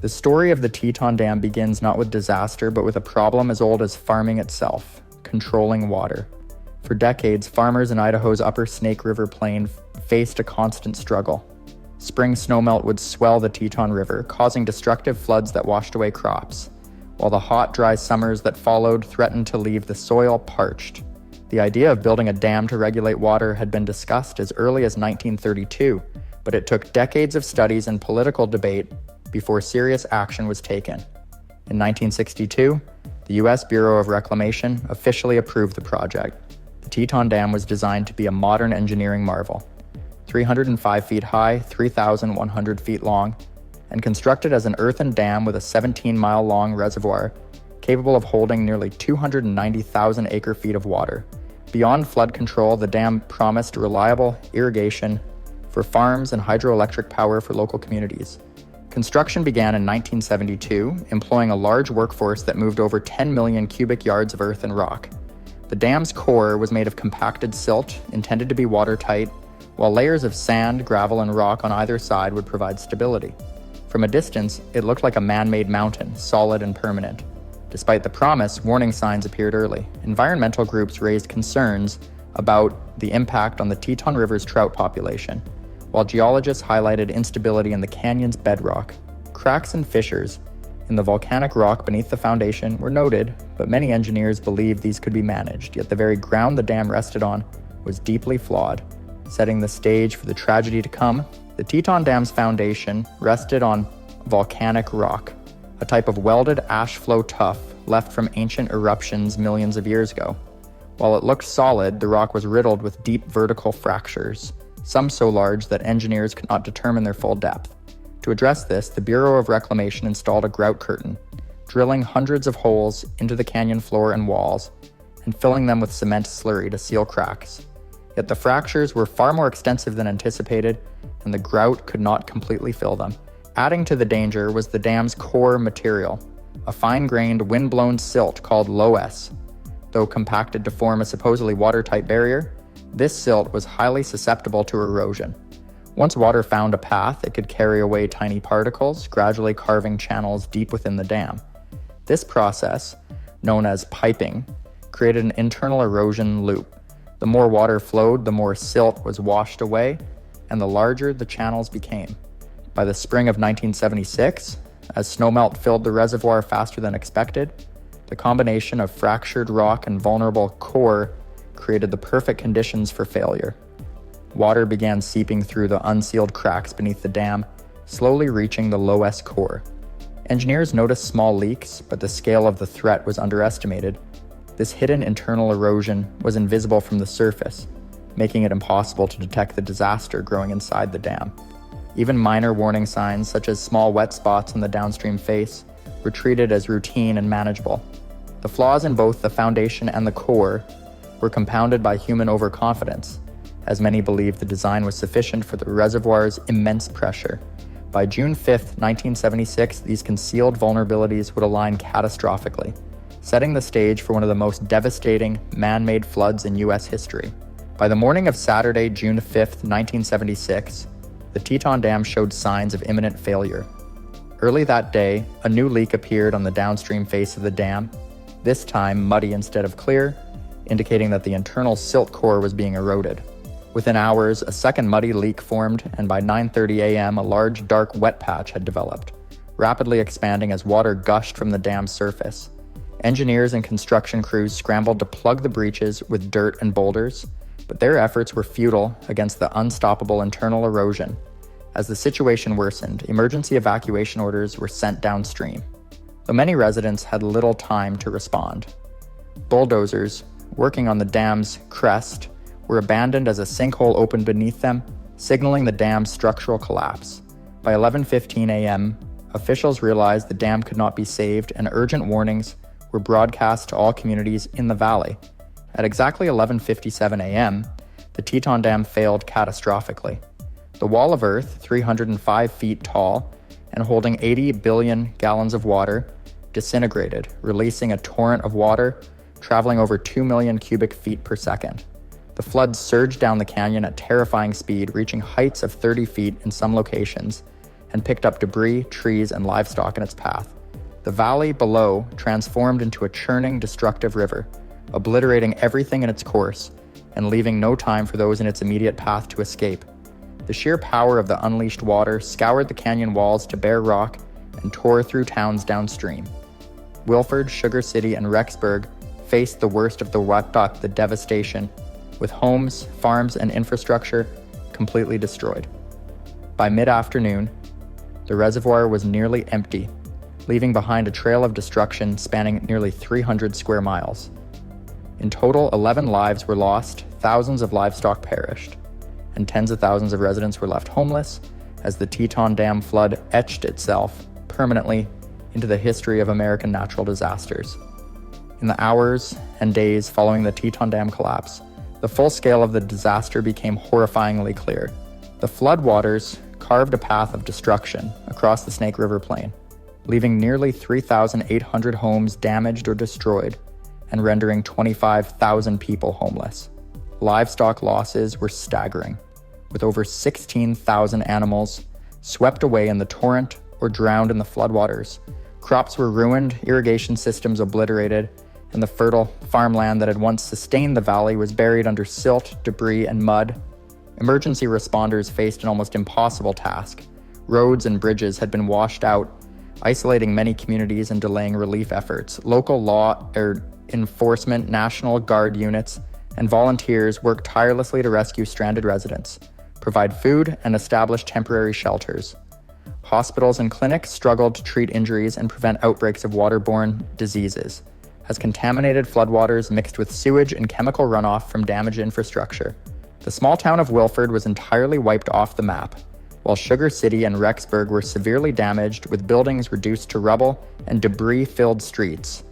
The story of the Teton Dam begins not with disaster, but with a problem as old as farming itself: controlling water. For decades, farmers in Idaho's upper Snake River Plain faced a constant struggle. Spring snowmelt would swell the Teton River, causing destructive floods that washed away crops, while the hot, dry summers that followed threatened to leave the soil parched. The idea of building a dam to regulate water had been discussed as early as 1932, but it took decades of studies and political debate before serious action was taken. In 1962, the U.S. Bureau of Reclamation officially approved the project. The Teton Dam was designed to be a modern engineering marvel, 305 feet high, 3,100 feet long, and constructed as an earthen dam with a 17-mile-long reservoir capable of holding nearly 290,000 acre-feet of water. Beyond flood control, the dam promised reliable irrigation for farms and hydroelectric power for local communities. Construction began in 1972, employing a large workforce that moved over 10 million cubic yards of earth and rock. The dam's core was made of compacted silt, intended to be watertight, while layers of sand, gravel, and rock on either side would provide stability. From a distance, it looked like a man-made mountain, solid and permanent. Despite the promise, warning signs appeared early. Environmental groups raised concerns about the impact on the Teton River's trout population, while geologists highlighted instability in the canyon's bedrock. Cracks and fissures in the volcanic rock beneath the foundation were noted, but many engineers believed these could be managed, yet the very ground the dam rested on was deeply flawed, setting the stage for the tragedy to come. The Teton Dam's foundation rested on volcanic rock, a type of welded ash flow tuff left from ancient eruptions millions of years ago. While it looked solid, the rock was riddled with deep vertical fractures, some so large that engineers could not determine their full depth. To address this, the Bureau of Reclamation installed a grout curtain, drilling hundreds of holes into the canyon floor and walls, and filling them with cement slurry to seal cracks. Yet the fractures were far more extensive than anticipated, and the grout could not completely fill them. Adding to the danger was the dam's core material, a fine-grained, wind-blown silt called loess. Though compacted to form a supposedly watertight barrier, this silt was highly susceptible to erosion. Once water found a path, it could carry away tiny particles, gradually carving channels deep within the dam. This process, known as piping, created an internal erosion loop. The more water flowed, the more silt was washed away, and the larger the channels became. By the spring of 1976, as snowmelt filled the reservoir faster than expected, the combination of fractured rock and vulnerable core created the perfect conditions for failure. Water began seeping through the unsealed cracks beneath the dam, slowly reaching the loess core. Engineers noticed small leaks, but the scale of the threat was underestimated. This hidden internal erosion was invisible from the surface, making it impossible to detect the disaster growing inside the dam. Even minor warning signs, such as small wet spots on the downstream face, were treated as routine and manageable. The flaws in both the foundation and the core were compounded by human overconfidence, as many believed the design was sufficient for the reservoir's immense pressure. By June 5, 1976, these concealed vulnerabilities would align catastrophically, setting the stage for one of the most devastating man-made floods in U.S. history. By the morning of Saturday, June 5, 1976, the Teton Dam showed signs of imminent failure. Early that day, a new leak appeared on the downstream face of the dam, this time muddy instead of clear, indicating that the internal silt core was being eroded. Within hours, a second muddy leak formed, and by 9:30 a.m., a large, dark, wet patch had developed, rapidly expanding as water gushed from the dam's surface. Engineers and construction crews scrambled to plug the breaches with dirt and boulders, but their efforts were futile against the unstoppable internal erosion. As the situation worsened, emergency evacuation orders were sent downstream, though many residents had little time to respond. Bulldozers working on the dam's crest were abandoned as a sinkhole opened beneath them, signaling the dam's structural collapse. By 11:15 a.m., officials realized the dam could not be saved, and urgent warnings were broadcast to all communities in the valley. At exactly 11:57 a.m., the Teton Dam failed catastrophically. The wall of earth, 305 feet tall and holding 80 billion gallons of water, disintegrated, releasing a torrent of water traveling over 2 million cubic feet per second. The floods surged down the canyon at terrifying speed, reaching heights of 30 feet in some locations and picked up debris, trees, and livestock in its path. The valley below transformed into a churning, destructive river, obliterating everything in its course and leaving no time for those in its immediate path to escape. The sheer power of the unleashed water scoured the canyon walls to bare rock and tore through towns downstream. Wilford, Sugar City, and Rexburg faced the worst of the devastation, with homes, farms, and infrastructure completely destroyed. By mid-afternoon, the reservoir was nearly empty, leaving behind a trail of destruction spanning nearly 300 square miles. In total, 11 lives were lost, thousands of livestock perished, and tens of thousands of residents were left homeless as the Teton Dam flood etched itself permanently into the history of American natural disasters. In the hours and days following the Teton Dam collapse, the full scale of the disaster became horrifyingly clear. The floodwaters carved a path of destruction across the Snake River Plain, leaving nearly 3,800 homes damaged or destroyed and rendering 25,000 people homeless. Livestock losses were staggering, with over 16,000 animals swept away in the torrent or drowned in the floodwaters. Crops were ruined, irrigation systems obliterated, and the fertile farmland that had once sustained the valley was buried under silt, debris, and mud. Emergency responders faced an almost impossible task. Roads and bridges had been washed out, isolating many communities and delaying relief efforts. Local law enforcement, National Guard units, and volunteers worked tirelessly to rescue stranded residents, provide food, and establish temporary shelters. Hospitals and clinics struggled to treat injuries and prevent outbreaks of waterborne diseases, as contaminated floodwaters mixed with sewage and chemical runoff from damaged infrastructure. The small town of Wilford was entirely wiped off the map, while Sugar City and Rexburg were severely damaged, with buildings reduced to rubble and debris-filled streets.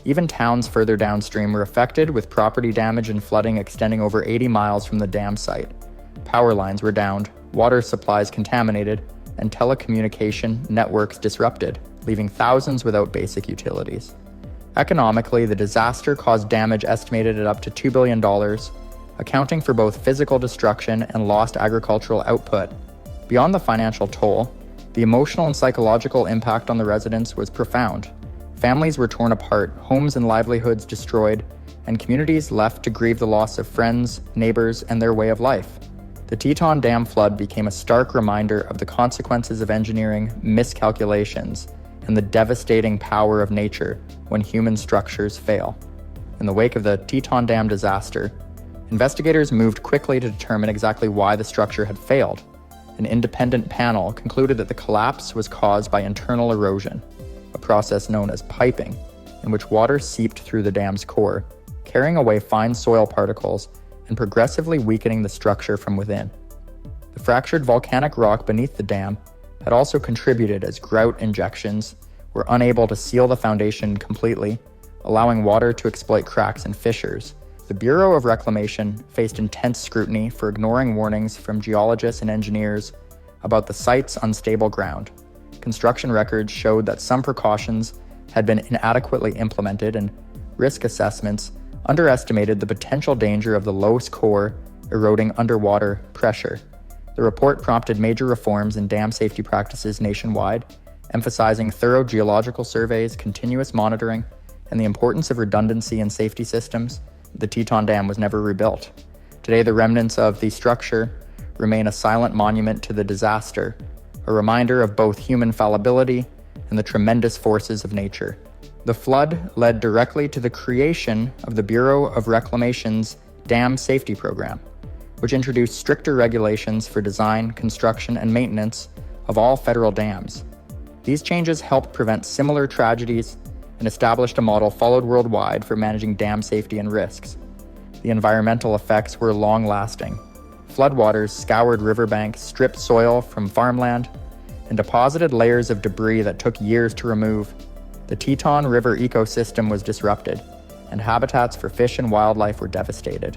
Even towns further downstream were affected, with property damage and flooding extending over 80 miles from the dam site. Power lines were downed, water supplies contaminated, and telecommunication networks disrupted, leaving thousands without basic utilities. Economically, the disaster caused damage estimated at up to $2 billion, accounting for both physical destruction and lost agricultural output. Beyond the financial toll, the emotional and psychological impact on the residents was profound. Families were torn apart, homes and livelihoods destroyed, and communities left to grieve the loss of friends, neighbors, and their way of life. The Teton Dam flood became a stark reminder of the consequences of engineering, miscalculations, and the devastating power of nature when human structures fail. In the wake of the Teton Dam disaster, investigators moved quickly to determine exactly why the structure had failed. An independent panel concluded that the collapse was caused by internal erosion, a process known as piping, in which water seeped through the dam's core, carrying away fine soil particles and progressively weakening the structure from within. The fractured volcanic rock beneath the dam had also contributed, as grout injections were unable to seal the foundation completely, allowing water to exploit cracks and fissures. The Bureau of Reclamation faced intense scrutiny for ignoring warnings from geologists and engineers about the site's unstable ground. Construction records showed that some precautions had been inadequately implemented, and risk assessments underestimated the potential danger of the lowest core eroding underwater pressure. The report prompted major reforms in dam safety practices nationwide, emphasizing thorough geological surveys, continuous monitoring, and the importance of redundancy in safety systems. The Teton Dam was never rebuilt. Today, the remnants of the structure remain a silent monument to the disaster, a reminder of both human fallibility and the tremendous forces of nature. The flood led directly to the creation of the Bureau of Reclamation's Dam Safety Program, which introduced stricter regulations for design, construction, and maintenance of all federal dams. These changes helped prevent similar tragedies and established a model followed worldwide for managing dam safety and risks. The environmental effects were long-lasting. Floodwaters scoured riverbanks, stripped soil from farmland, and deposited layers of debris that took years to remove. The Teton River ecosystem was disrupted, and habitats for fish and wildlife were devastated.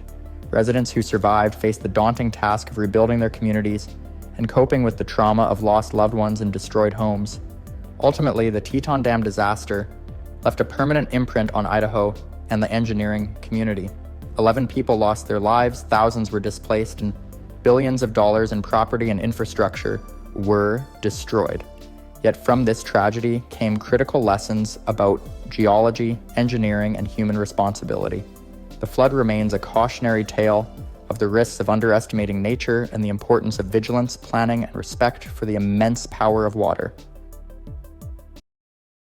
Residents who survived faced the daunting task of rebuilding their communities and coping with the trauma of lost loved ones and destroyed homes. Ultimately, the Teton Dam disaster left a permanent imprint on Idaho and the engineering community. 11 people lost their lives, thousands were displaced, and billions of dollars in property and infrastructure were destroyed. Yet from this tragedy came critical lessons about geology, engineering, and human responsibility. The flood remains a cautionary tale of the risks of underestimating nature and the importance of vigilance, planning, and respect for the immense power of water.